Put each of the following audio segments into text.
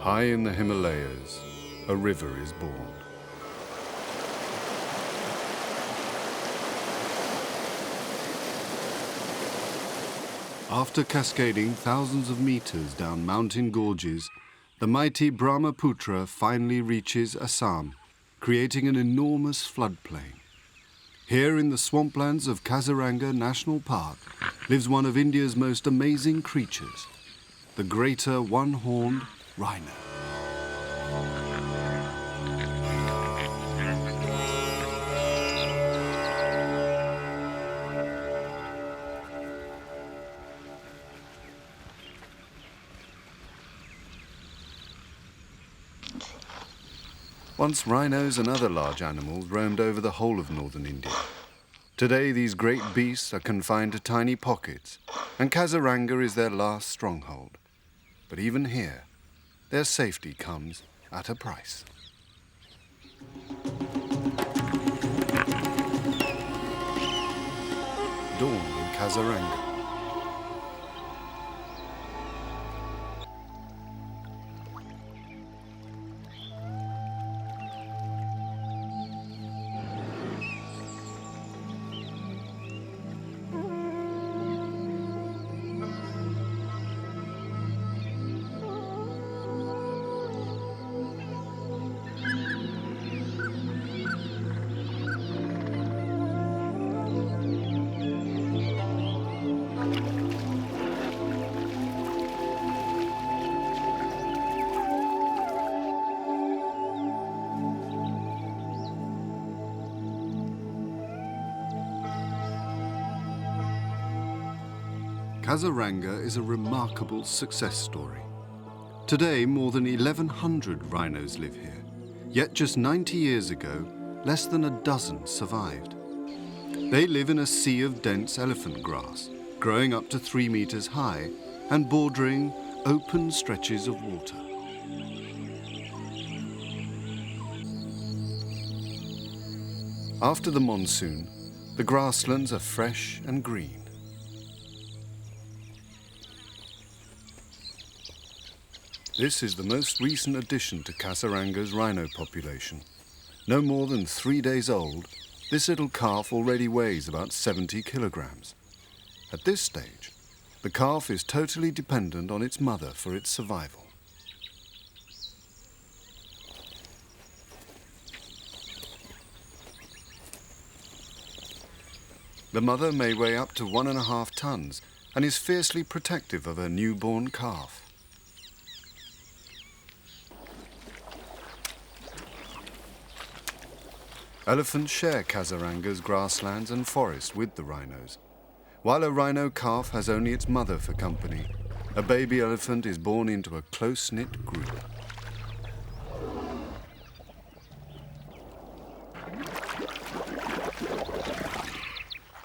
High in the Himalayas, a river is born. After cascading thousands of meters down mountain gorges, the mighty Brahmaputra finally reaches Assam, creating an enormous floodplain. Here in the swamplands of Kaziranga National Park lives one of India's most amazing creatures, the greater one-horned rhino. Once rhinos and other large animals roamed over the whole of northern India. Today these great beasts are confined to tiny pockets, and Kaziranga is their last stronghold. But even here, their safety comes at a price. Dawn in Kaziranga. Kaziranga is a remarkable success story. Today, more than 1,100 rhinos live here, yet just 90 years ago, less than a dozen survived. They live in a sea of dense elephant grass, growing up to 3 meters high and bordering open stretches of water. After the monsoon, the grasslands are fresh and green. This is the most recent addition to Kaziranga's rhino population. No more than 3 days old, this little calf already weighs about 70 kilograms. At this stage, the calf is totally dependent on its mother for its survival. The mother may weigh up to 1.5 tons and is fiercely protective of her newborn calf. Elephants share Kaziranga's grasslands and forests with the rhinos. While a rhino calf has only its mother for company, a baby elephant is born into a close-knit group.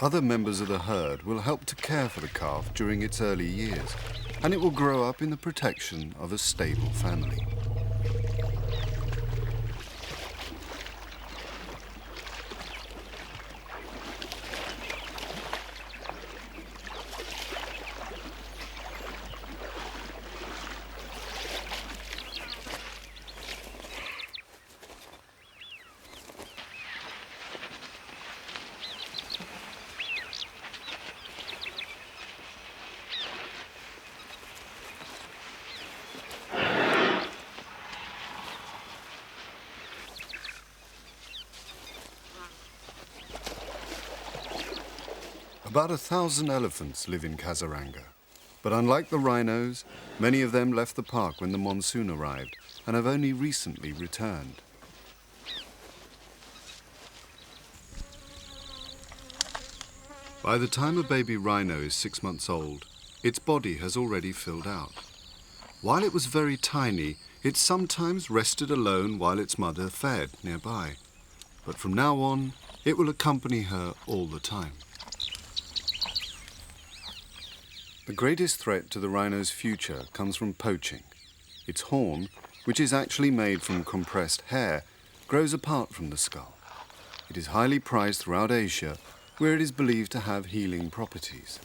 Other members of the herd will help to care for the calf during its early years, and it will grow up in the protection of a stable family. About 1,000 elephants live in Kaziranga, but unlike the rhinos, many of them left the park when the monsoon arrived and have only recently returned. By the time a baby rhino is 6 months old, its body has already filled out. While it was very tiny, it sometimes rested alone while its mother fed nearby, but from now on, it will accompany her all the time. The greatest threat to the rhino's future comes from poaching. Its horn, which is actually made from compressed hair, grows apart from the skull. It is highly prized throughout Asia, where it is believed to have healing properties.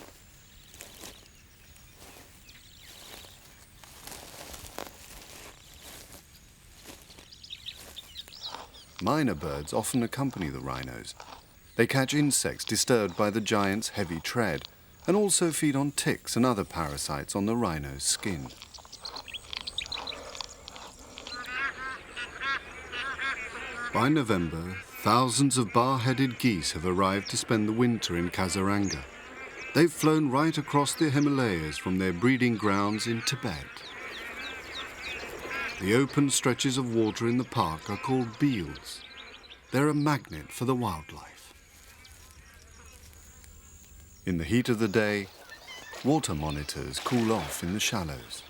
Minor birds often accompany the rhinos. They catch insects disturbed by the giant's heavy tread, and also feed on ticks and other parasites on the rhino's skin. By November, thousands of bar-headed geese have arrived to spend the winter in Kaziranga. They've flown right across the Himalayas from their breeding grounds in Tibet. The open stretches of water in the park are called beels. They're a magnet for the wildlife. In the heat of the day, water monitors cool off in the shallows.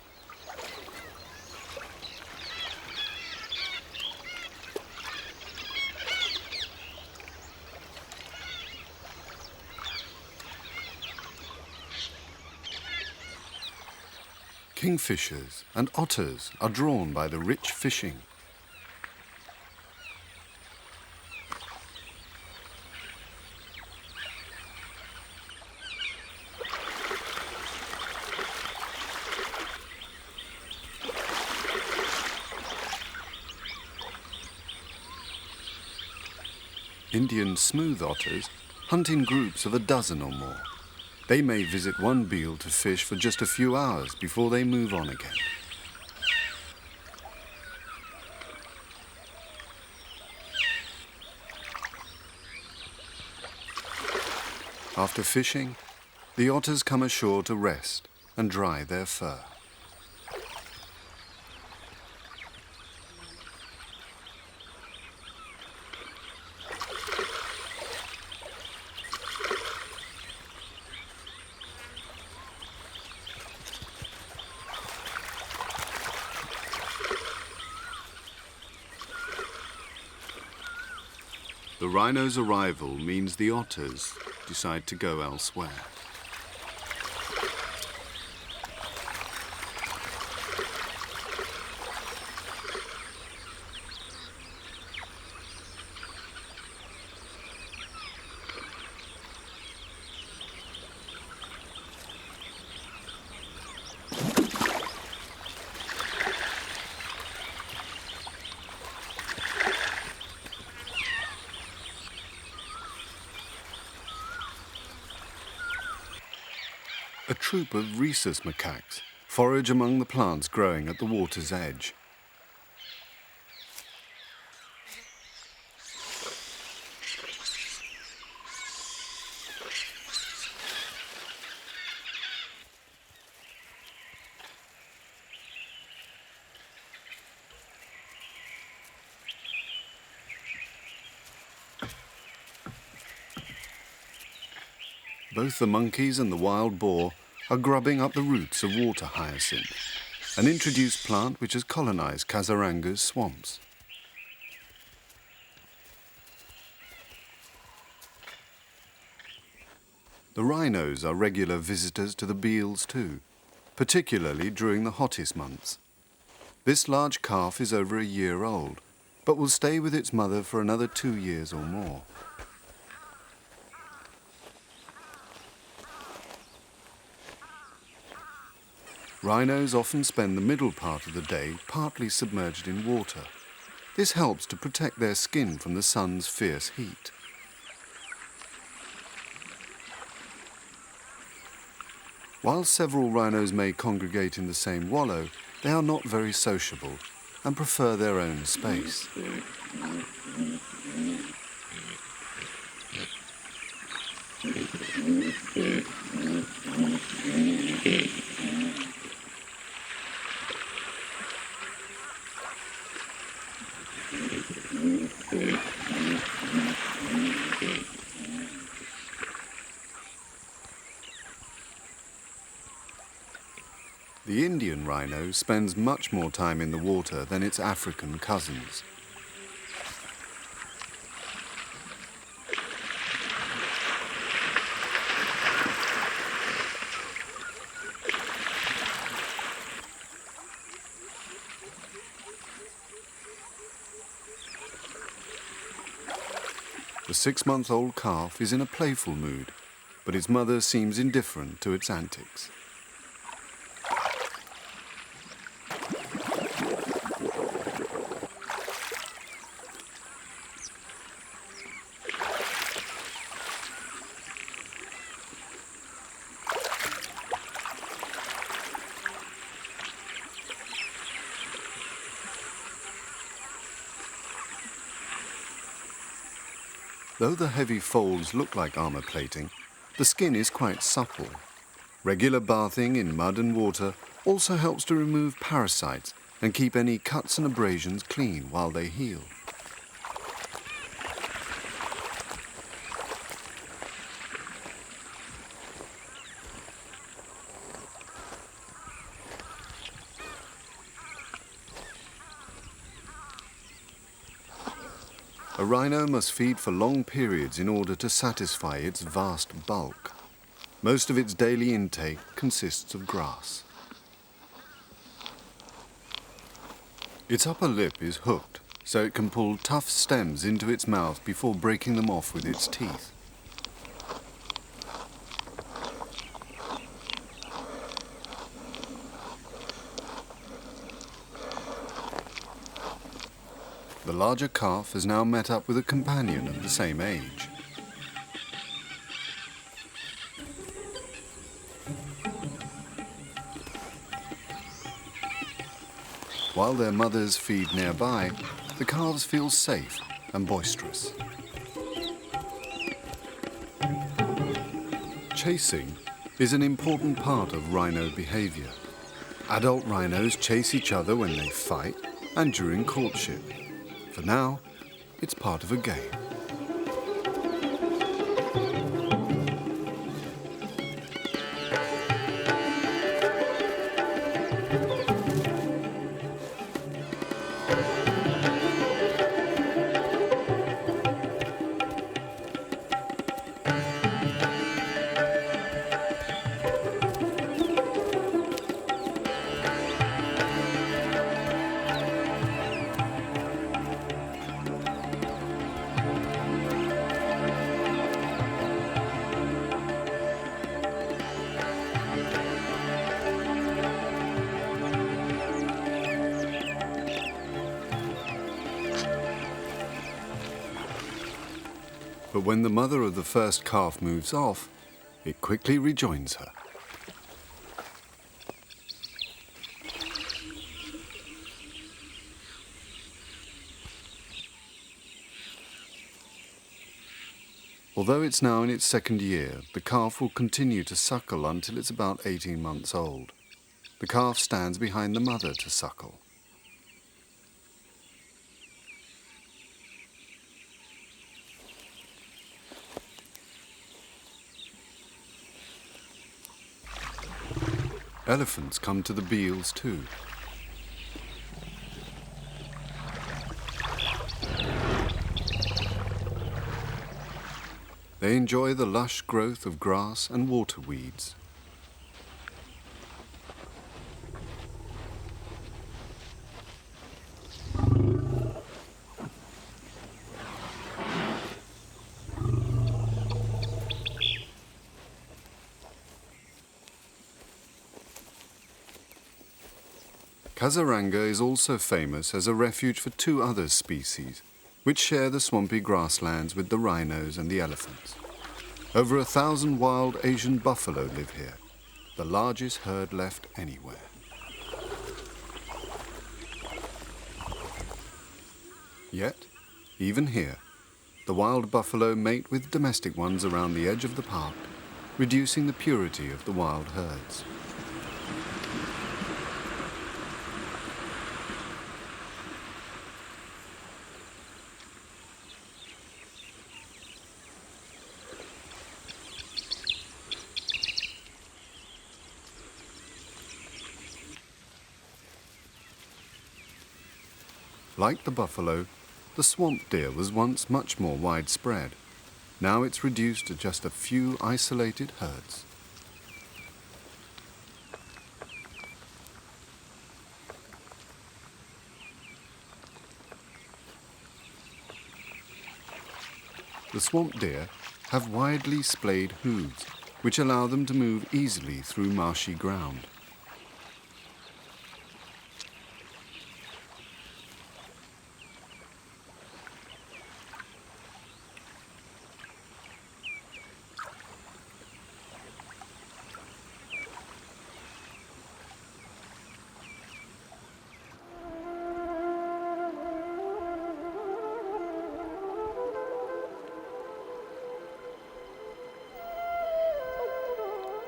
Kingfishers and otters are drawn by the rich fishing. Indian smooth otters hunt in groups of a dozen or more. They may visit one beel to fish for just a few hours before they move on again. After fishing, the otters come ashore to rest and dry their fur. The rhino's arrival means the otters decide to go elsewhere. A troop of rhesus macaques forage among the plants growing at the water's edge. Both the monkeys and the wild boar are grubbing up the roots of water hyacinth, an introduced plant which has colonized Kaziranga's swamps. The rhinos are regular visitors to the beels too, particularly during the hottest months. This large calf is over a year old, but will stay with its mother for another 2 years or more. Rhinos often spend the middle part of the day partly submerged in water. This helps to protect their skin from the sun's fierce heat. While several rhinos may congregate in the same wallow, they are not very sociable and prefer their own space. The Indian rhino spends much more time in the water than its African cousins. The 6-month-old calf is in a playful mood, but its mother seems indifferent to its antics. Though the heavy folds look like armor plating, the skin is quite supple. Regular bathing in mud and water also helps to remove parasites and keep any cuts and abrasions clean while they heal. A rhino must feed for long periods in order to satisfy its vast bulk. Most of its daily intake consists of grass. Its upper lip is hooked, so it can pull tough stems into its mouth before breaking them off with its teeth. The larger calf has now met up with a companion of the same age. While their mothers feed nearby, the calves feel safe and boisterous. Chasing is an important part of rhino behaviour. Adult rhinos chase each other when they fight and during courtship. For now, it's part of a game. But when the mother of the first calf moves off, it quickly rejoins her. Although it's now in its second year, the calf will continue to suckle until it's about 18 months old. The calf stands behind the mother to suckle. Elephants come to the beals too. They enjoy the lush growth of grass and water weeds. Kaziranga is also famous as a refuge for two other species, which share the swampy grasslands with the rhinos and the elephants. Over 1,000 wild Asian buffalo live here, the largest herd left anywhere. Yet, even here, the wild buffalo mate with domestic ones around the edge of the park, reducing the purity of the wild herds. Like the buffalo, the swamp deer was once much more widespread. Now it's reduced to just a few isolated herds. The swamp deer have widely splayed hooves, which allow them to move easily through marshy ground.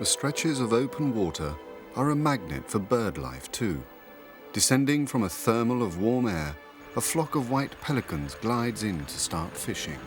The stretches of open water are a magnet for bird life too. Descending from a thermal of warm air, a flock of white pelicans glides in to start fishing.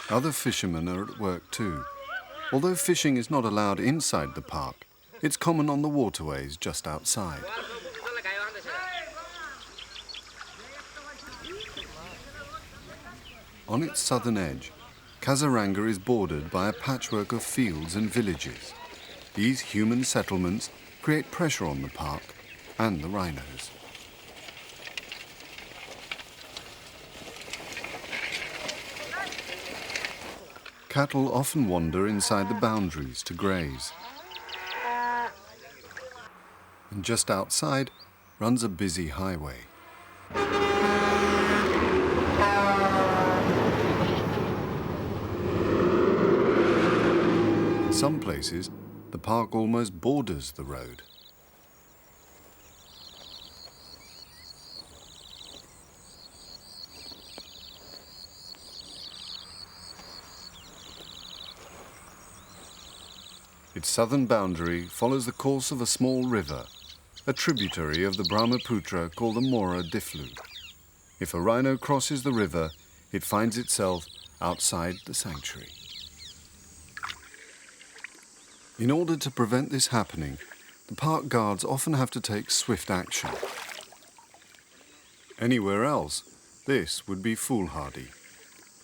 Other fishermen are at work too. Although fishing is not allowed inside the park, it's common on the waterways just outside. On its southern edge, Kaziranga is bordered by a patchwork of fields and villages. These human settlements create pressure on the park and the rhinos. Cattle often wander inside the boundaries to graze. And just outside runs a busy highway. In some places, the park almost borders the road. Its southern boundary follows the course of a small river, a tributary of the Brahmaputra called the Mora Diflu. If a rhino crosses the river, it finds itself outside the sanctuary. In order to prevent this happening, the park guards often have to take swift action. Anywhere else, this would be foolhardy.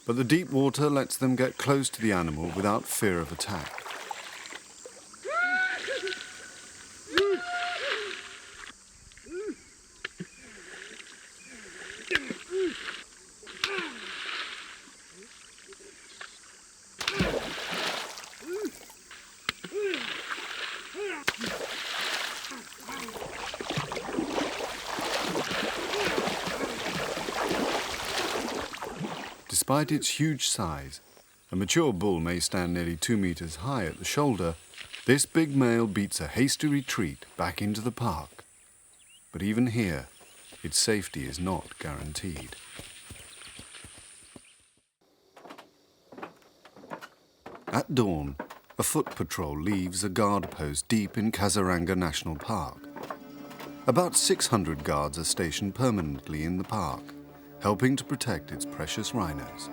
But the deep water lets them get close to the animal without fear of attack. Despite its huge size, a mature bull may stand nearly 2 meters high at the shoulder, this big male beats a hasty retreat back into the park. But even here, its safety is not guaranteed. At dawn, a foot patrol leaves a guard post deep in Kaziranga National Park. About 600 guards are stationed permanently in the park, helping to protect its precious rhinos.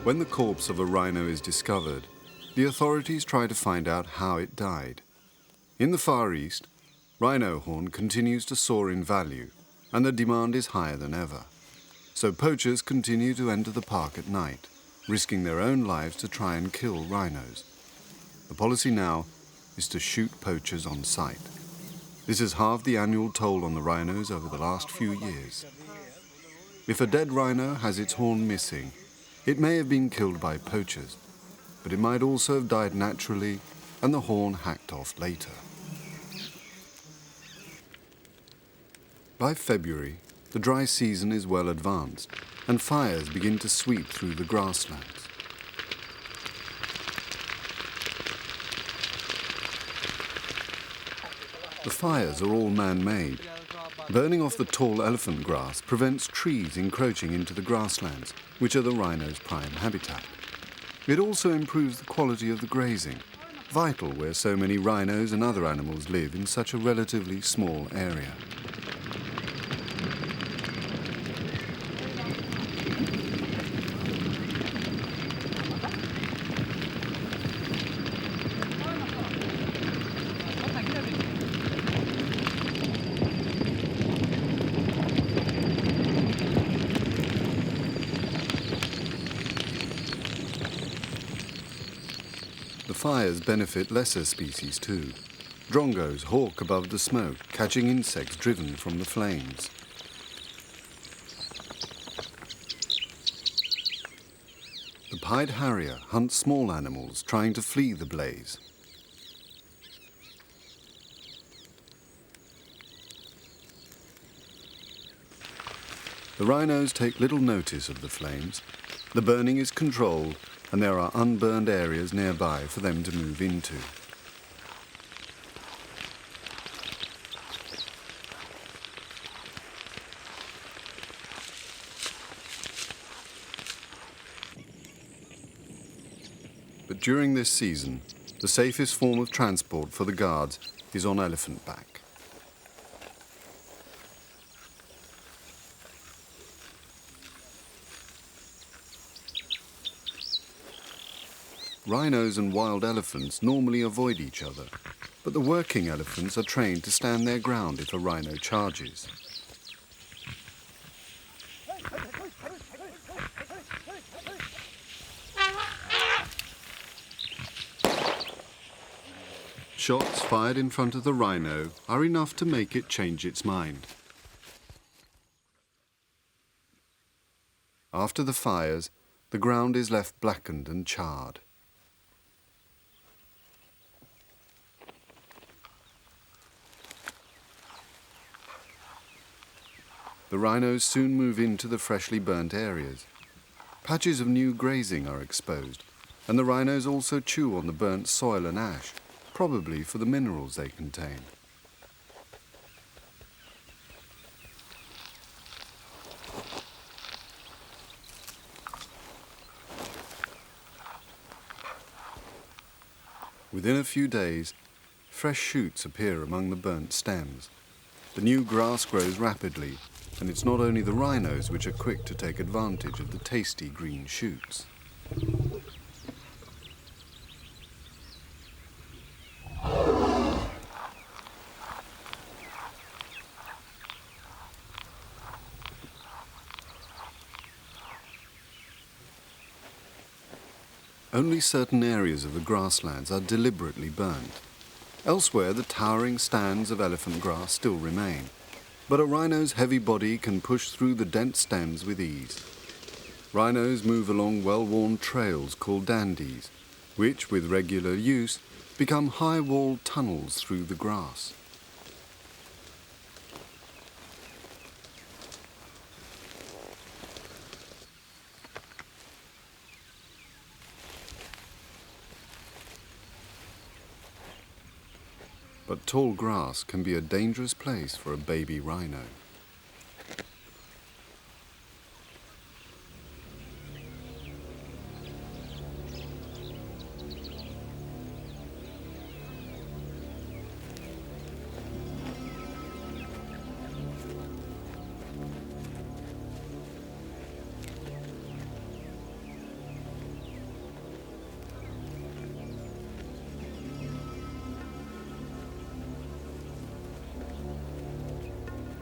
When the corpse of a rhino is discovered, the authorities try to find out how it died. In the Far East, rhino horn continues to soar in value, and the demand is higher than ever. So poachers continue to enter the park at night, risking their own lives to try and kill rhinos. The policy now is to shoot poachers on sight. This has halved the annual toll on the rhinos over the last few years. If a dead rhino has its horn missing, it may have been killed by poachers, but it might also have died naturally and the horn hacked off later. By February, the dry season is well advanced, and fires begin to sweep through the grasslands. The fires are all man-made. Burning off the tall elephant grass prevents trees encroaching into the grasslands, which are the rhino's prime habitat. It also improves the quality of the grazing, vital where so many rhinos and other animals live in such a relatively small area. The fires benefit lesser species too. Drongos hawk above the smoke, catching insects driven from the flames. The pied harrier hunts small animals trying to flee the blaze. The rhinos take little notice of the flames. The burning is controlled, and there are unburned areas nearby for them to move into. But during this season, the safest form of transport for the guards is on elephant back. Rhinos and wild elephants normally avoid each other, but the working elephants are trained to stand their ground if a rhino charges. Shots fired in front of the rhino are enough to make it change its mind. After the fires, the ground is left blackened and charred. The rhinos soon move into the freshly burnt areas. Patches of new grazing are exposed, and the rhinos also chew on the burnt soil and ash, probably for the minerals they contain. Within a few days, fresh shoots appear among the burnt stems. The new grass grows rapidly, and it's not only the rhinos which are quick to take advantage of the tasty green shoots. Only certain areas of the grasslands are deliberately burned. Elsewhere, the towering stands of elephant grass still remain, but a rhino's heavy body can push through the dense stems with ease. Rhinos move along well-worn trails called dandies, which, with regular use, become high-walled tunnels through the grass. But tall grass can be a dangerous place for a baby rhino.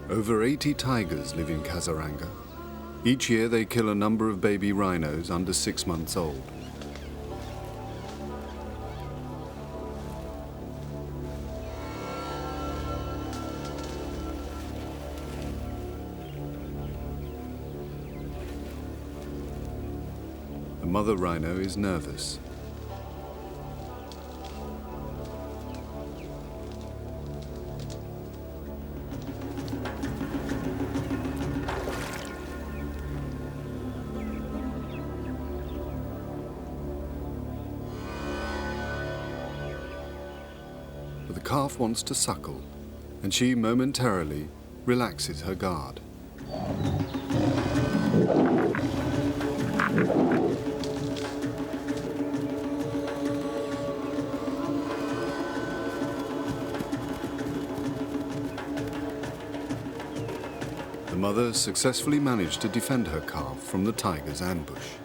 Over 80 tigers live in Kaziranga. Each year they kill a number of baby rhinos under 6 months old. The mother rhino is nervous. But the calf wants to suckle, and she momentarily relaxes her guard. The mother successfully managed to defend her calf from the tiger's ambush.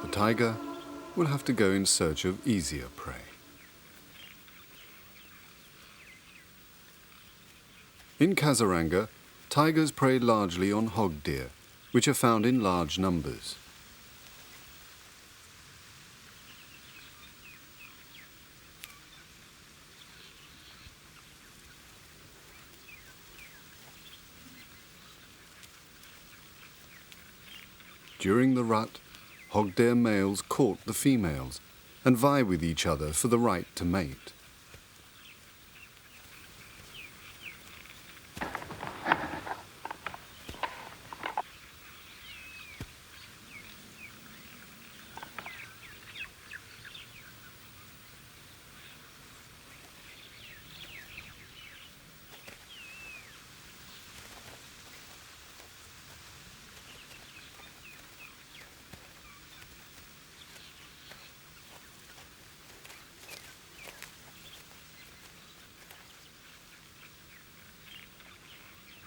The tiger will have to go in search of easier prey. In Kaziranga, tigers prey largely on hog deer, which are found in large numbers. During the rut, hogdeer males court the females and vie with each other for the right to mate.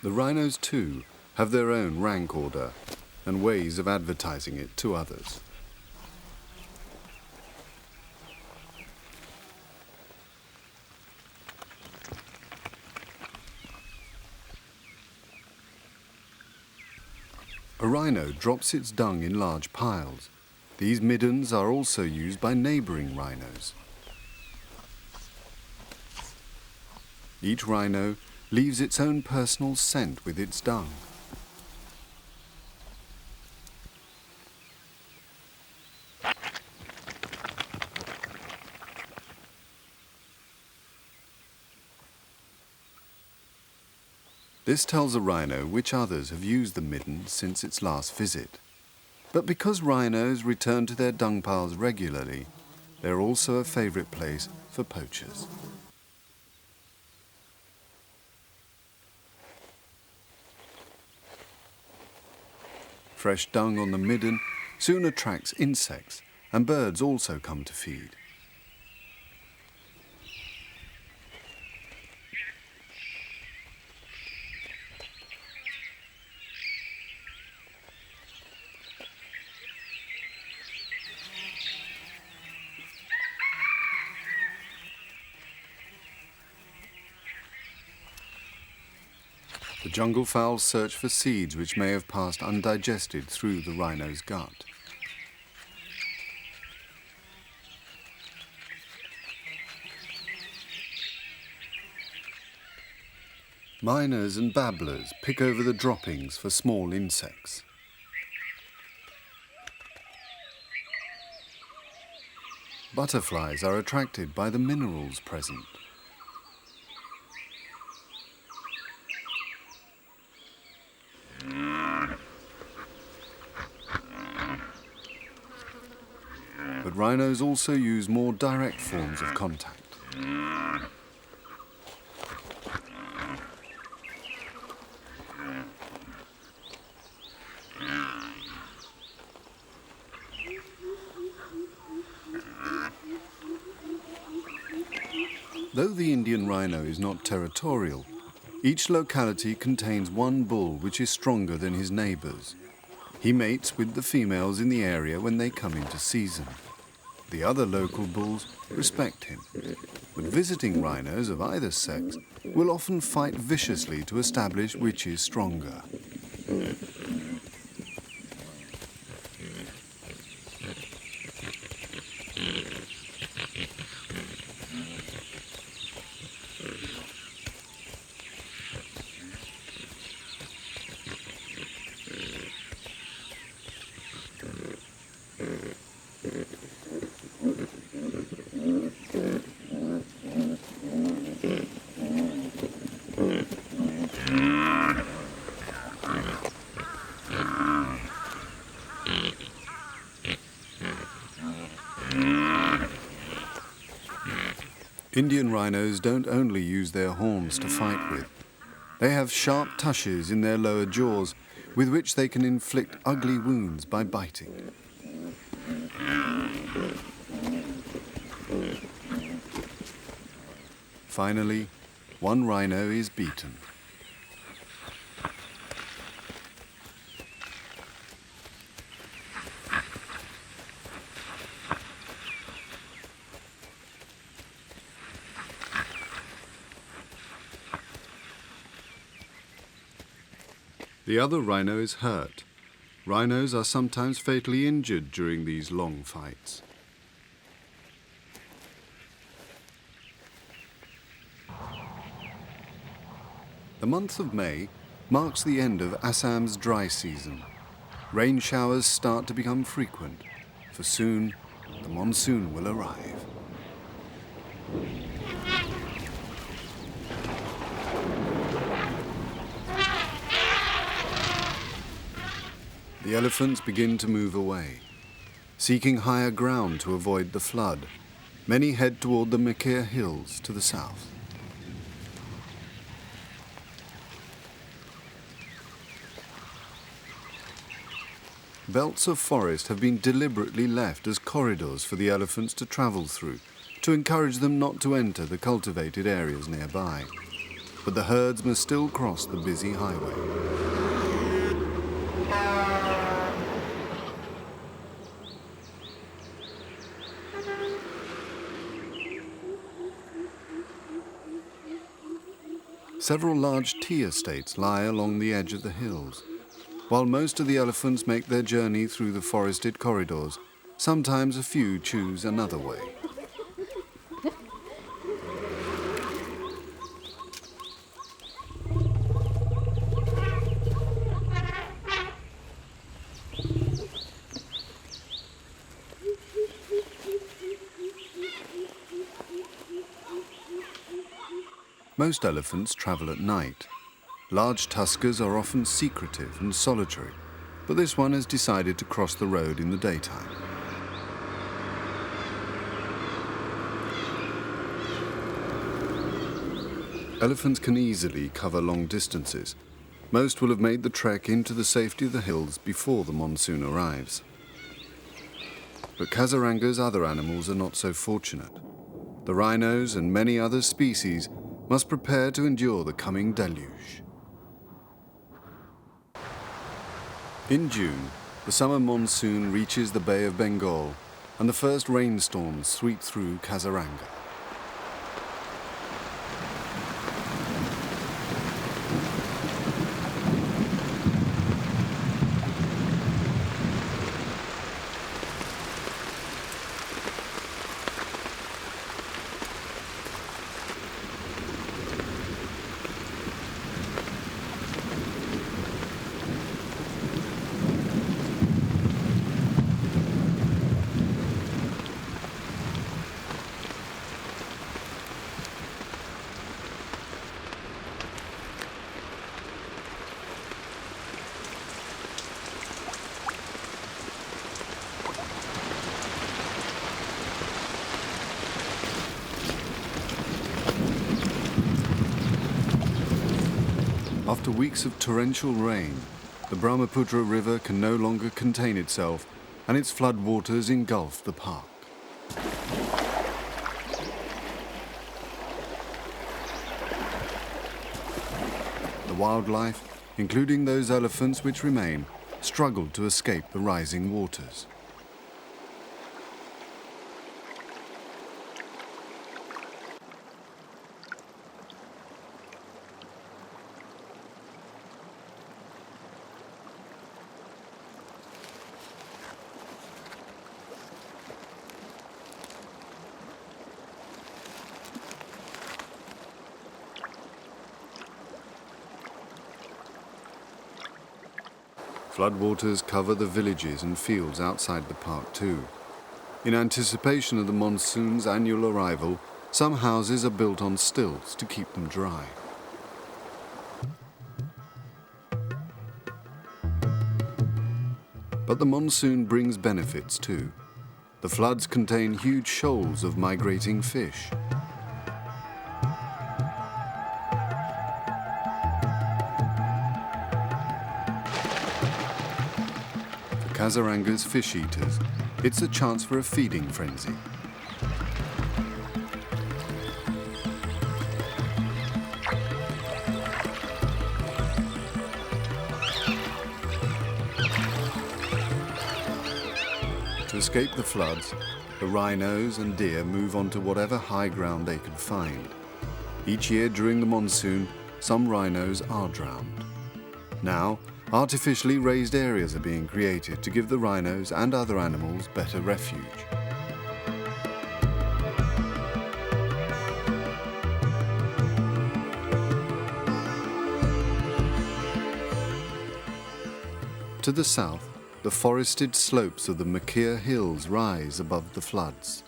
The rhinos, too, have their own rank order and ways of advertising it to others. A rhino drops its dung in large piles. These middens are also used by neighbouring rhinos. Each rhino leaves its own personal scent with its dung. This tells a rhino which others have used the midden since its last visit. But because rhinos return to their dung piles regularly, they're also a favourite place for poachers. Fresh dung on the midden soon attracts insects, and birds also come to feed. The jungle fowls search for seeds which may have passed undigested through the rhino's gut. Miners and babblers pick over the droppings for small insects. Butterflies are attracted by the minerals present. But rhinos also use more direct forms of contact. Though the Indian rhino is not territorial, each locality contains one bull which is stronger than his neighbours. He mates with the females in the area when they come into season. The other local bulls respect him, but visiting rhinos of either sex will often fight viciously to establish which is stronger. Indian rhinos don't only use their horns to fight with. They have sharp tushes in their lower jaws with which they can inflict ugly wounds by biting. Finally, one rhino is beaten. The other rhino is hurt, Rhinos are sometimes fatally injured during these long fights. The month of May marks the end of Assam's dry season. Rain showers start to become frequent, for soon the monsoon will arrive. The elephants begin to move away. Seeking higher ground to avoid the flood, many head toward the Mekir Hills to the south. Belts of forest have been deliberately left as corridors for the elephants to travel through, to encourage them not to enter the cultivated areas nearby. But the herds must still cross the busy highway. Several large tea estates lie along the edge of the hills. While most of the elephants make their journey through the forested corridors, sometimes a few choose another way. Most elephants travel at night. Large tuskers are often secretive and solitary, but this one has decided to cross the road in the daytime. Elephants can easily cover long distances. Most will have made the trek into the safety of the hills before the monsoon arrives. But Kaziranga's other animals are not so fortunate. The rhinos and many other species must prepare to endure the coming deluge. In June, the summer monsoon reaches the Bay of Bengal and the first rainstorms sweep through Kaziranga. After weeks of torrential rain, the Brahmaputra River can no longer contain itself, and its floodwaters engulf the park. The wildlife, including those elephants which remain, struggle to escape the rising waters. Floodwaters cover the villages and fields outside the park too. In anticipation of the monsoon's annual arrival, some houses are built on stilts to keep them dry. But the monsoon brings benefits too. The floods contain huge shoals of migrating fish. Kaziranga's fish eaters, it's a chance for a feeding frenzy. To escape the floods, the rhinos and deer move on to whatever high ground they can find. Each year during the monsoon, some rhinos are drowned. Now, Artificially raised areas are being created to give the rhinos and other animals better refuge. To the south, the forested slopes of the Makir Hills rise above the floods.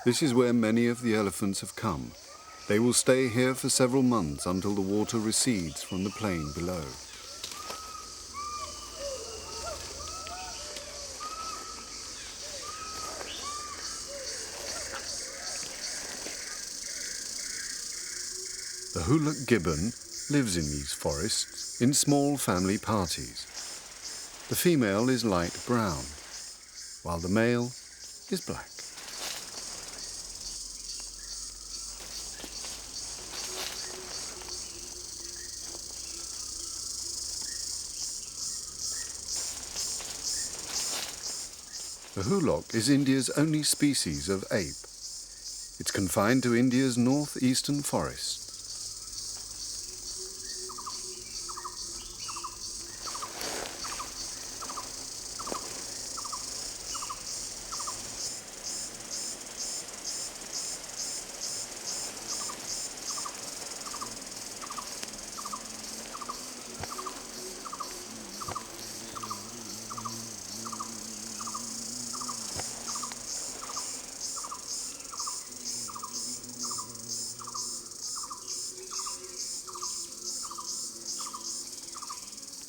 This is where many of the elephants have come. They will stay here for several months until the water recedes from the plain below. The Huluk gibbon lives in these forests in small family parties. The female is light brown, while the male is black. The Huluk is India's only species of ape. It's confined to India's northeastern forests.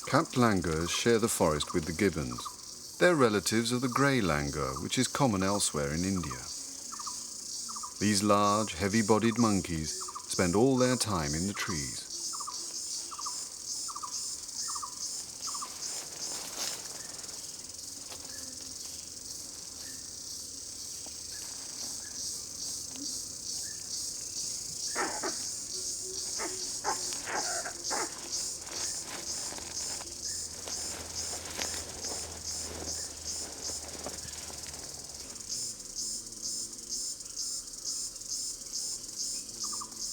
Capped langurs share the forest with the gibbons. They're relatives of the grey langur, which is common elsewhere in India. These large, heavy-bodied monkeys spend all their time in the trees.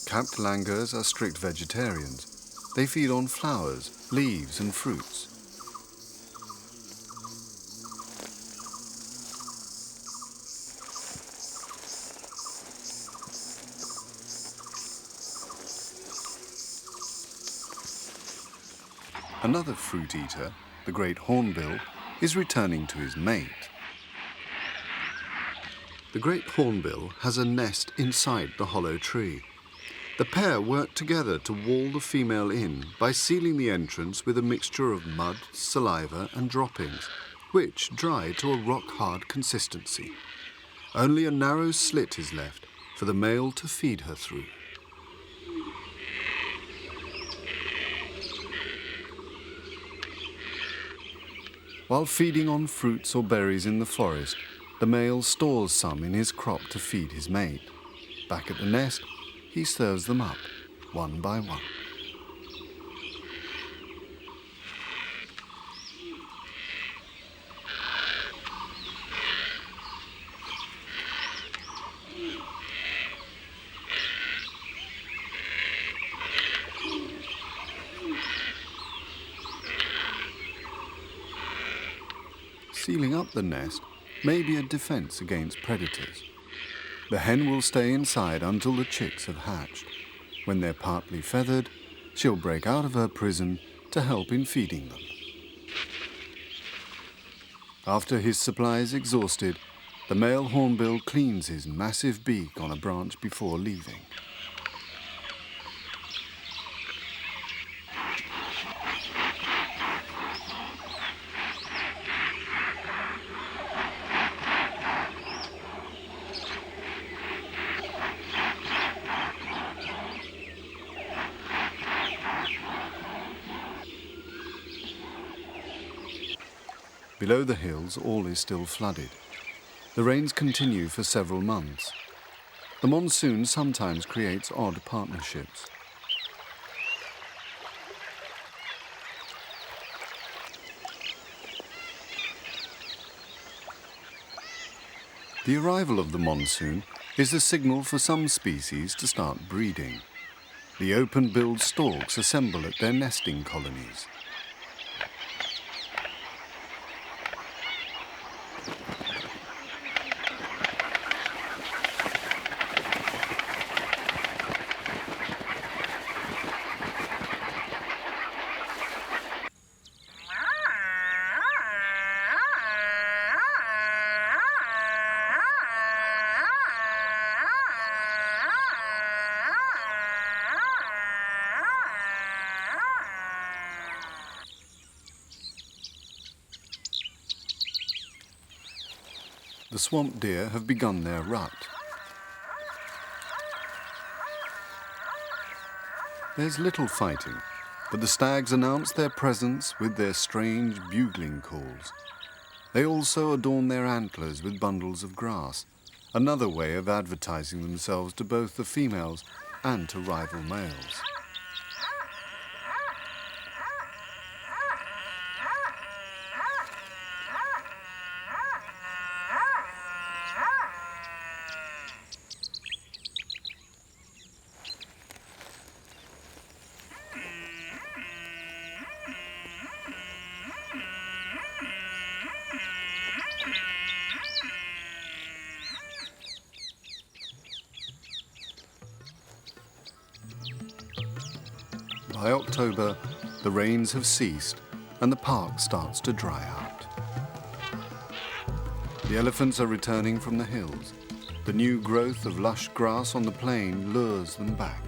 Capped langurs are strict vegetarians. They feed on flowers, leaves and fruits. Another fruit eater, the great hornbill, is returning to his mate. The great hornbill has a nest inside the hollow tree. The pair work together to wall the female in by sealing the entrance with a mixture of mud, saliva and droppings, which dry to a rock-hard consistency. Only a narrow slit is left for the male to feed her through. While feeding on fruits or berries in the forest, the male stores some in his crop to feed his mate. Back at the nest, he serves them up, one by one. Sealing up the nest may be a defense against predators. The hen will stay inside until the chicks have hatched. When they're partly feathered, she'll break out of her prison to help in feeding them. After his supply is exhausted, the male hornbill cleans his massive beak on a branch before leaving. Below the hills, all is still flooded. The rains continue for several months. The monsoon sometimes creates odd partnerships. The arrival of the monsoon is the signal for some species to start breeding. The open-billed storks assemble at their nesting colonies. The swamp deer have begun their rut. There's little fighting, but the stags announce their presence with their strange bugling calls. They also adorn their antlers with bundles of grass, another way of advertising themselves to both the females and to rival males. By October, the rains have ceased and the park starts to dry out. The elephants are returning from the hills. The new growth of lush grass on the plain lures them back.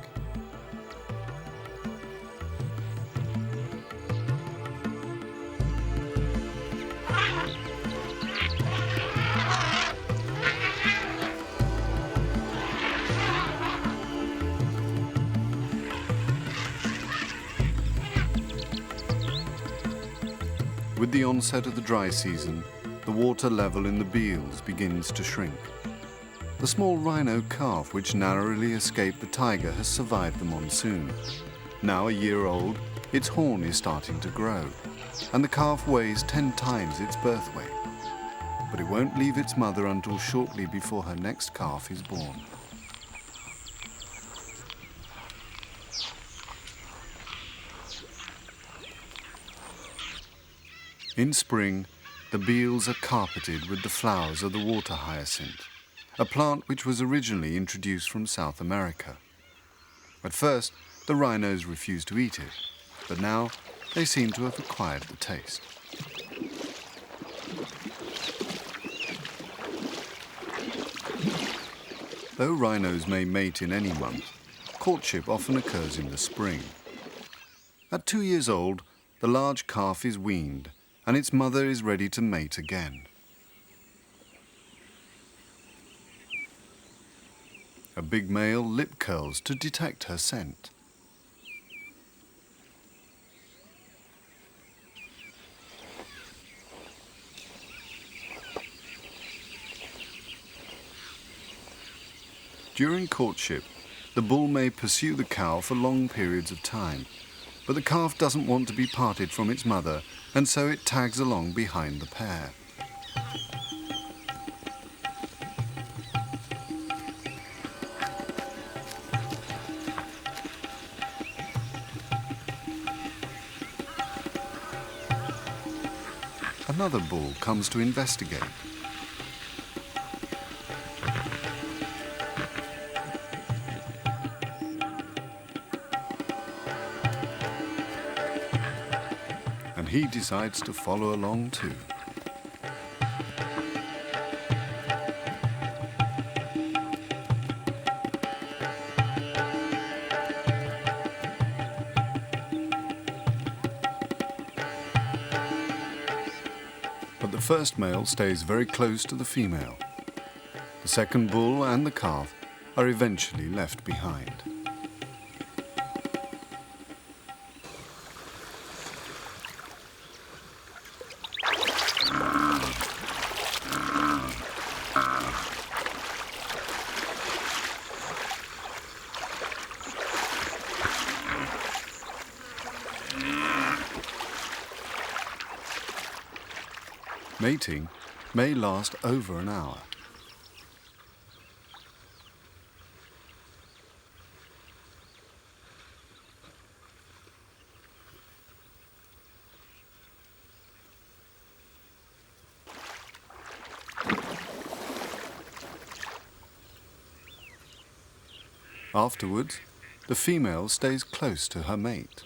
With the onset of the dry season, the water level in the Beals begins to shrink. The small rhino calf which narrowly escaped the tiger has survived the monsoon. Now a year old, its horn is starting to grow, and the calf weighs 10 times its birth weight. But it won't leave its mother until shortly before her next calf is born. In spring, the Beals are carpeted with the flowers of the water hyacinth, a plant which was originally introduced from South America. At first, the rhinos refused to eat it, but now they seem to have acquired the taste. Though rhinos may mate in any month, courtship often occurs in the spring. At 2 years old, the large calf is weaned, and its mother is ready to mate again. A big male lip curls to detect her scent. During courtship, the bull may pursue the cow for long periods of time, but the calf doesn't want to be parted from its mother, and so it tags along behind the pair. Another bull comes to investigate. And he decides to follow along too. But the first male stays very close to the female. The second bull and the calf are eventually left behind. Mating may last over an hour. Afterwards, the female stays close to her mate.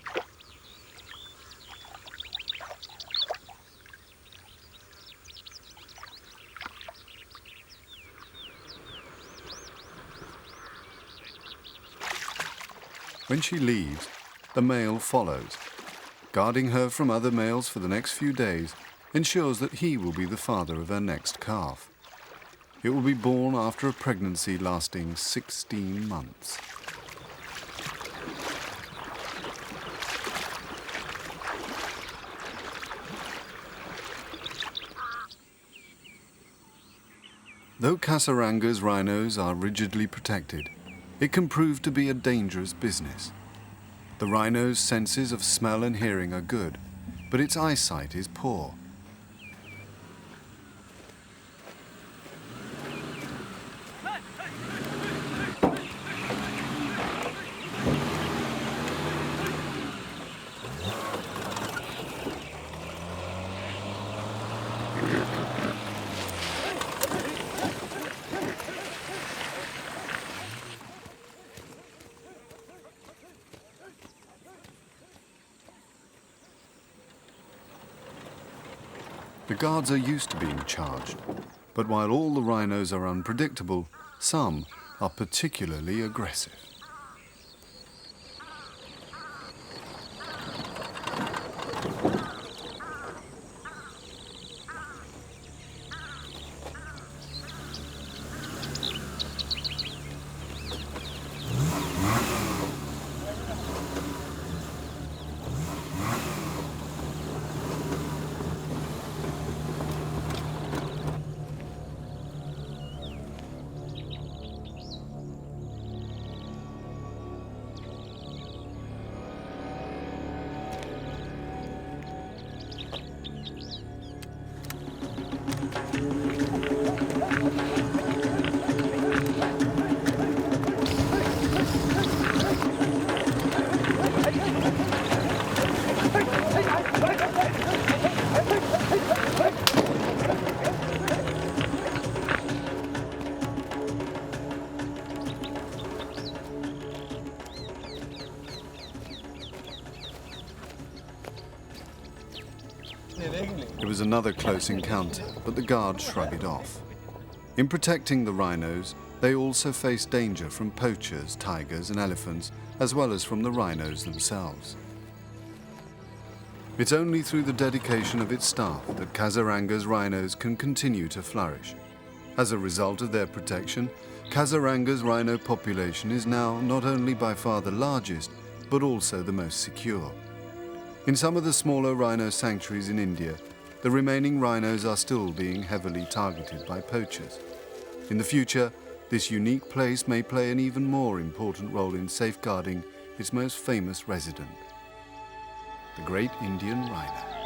When she leaves, the male follows. Guarding her from other males for the next few days ensures that he will be the father of her next calf. It will be born after a pregnancy lasting 16 months. Though Kaziranga's rhinos are rigidly protected, it can prove to be a dangerous business. The rhino's senses of smell and hearing are good, but its eyesight is poor. The guards are used to being charged, but while all the rhinos are unpredictable, some are particularly aggressive. It was another close encounter, but the guards shrug it off. In protecting the rhinos, they also face danger from poachers, tigers and elephants, as well as from the rhinos themselves. It's only through the dedication of its staff that Kaziranga's rhinos can continue to flourish. As a result of their protection, Kaziranga's rhino population is now not only by far the largest, but also the most secure. In some of the smaller rhino sanctuaries in India, the remaining rhinos are still being heavily targeted by poachers. In the future, this unique place may play an even more important role in safeguarding its most famous resident, the great Indian rhino.